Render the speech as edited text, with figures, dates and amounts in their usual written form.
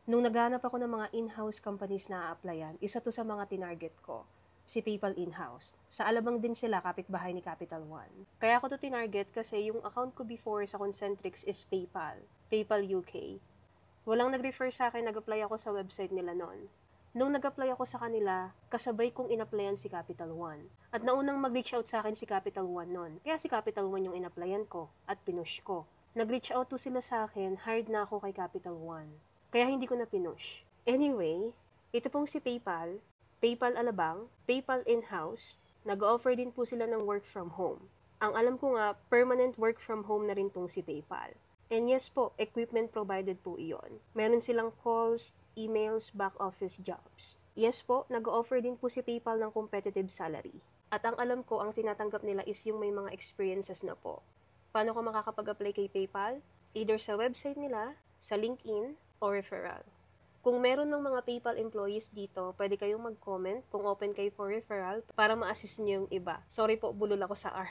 Nung naghahanap ako ng mga in-house companies na a-applyan, isa to sa mga tinarget ko, si PayPal in-house. Sa Alabang din sila, kapitbahay ni Capital One. Kaya ako to tinarget kasi yung account ko before sa Concentrix is PayPal, PayPal UK. Walang nag-refer sa akin, nag-apply ako sa website nila noon. Nung nag-apply ako sa kanila, kasabay kong in-applyan si Capital One. At naunang mag-reach out sa akin si Capital One noon. Kaya si Capital One yung in-applyan ko at pinush ko. Nag-reach out to sila sa akin, hired na ako kay Capital One. Kaya hindi ko na pinush. Anyway, ito pong si PayPal, PayPal Alabang, PayPal in-house, nag-offer din po sila ng work from home. Ang alam ko nga, permanent work from home na rin tong si PayPal. And yes po, equipment provided po iyon. Meron silang calls, emails, back office jobs. Yes po, nag-offer din po si PayPal ng competitive salary. At ang alam ko, ang tinatanggap nila is yung may mga experiences na po. Paano ko makakapag-apply kay PayPal? Either sa website nila, sa LinkedIn, o referral. Kung meron ng mga PayPal employees dito, pwede kayong mag-comment kung open kayo for referral para ma-assist niyo yung iba. Sorry po, bulol ako sa R.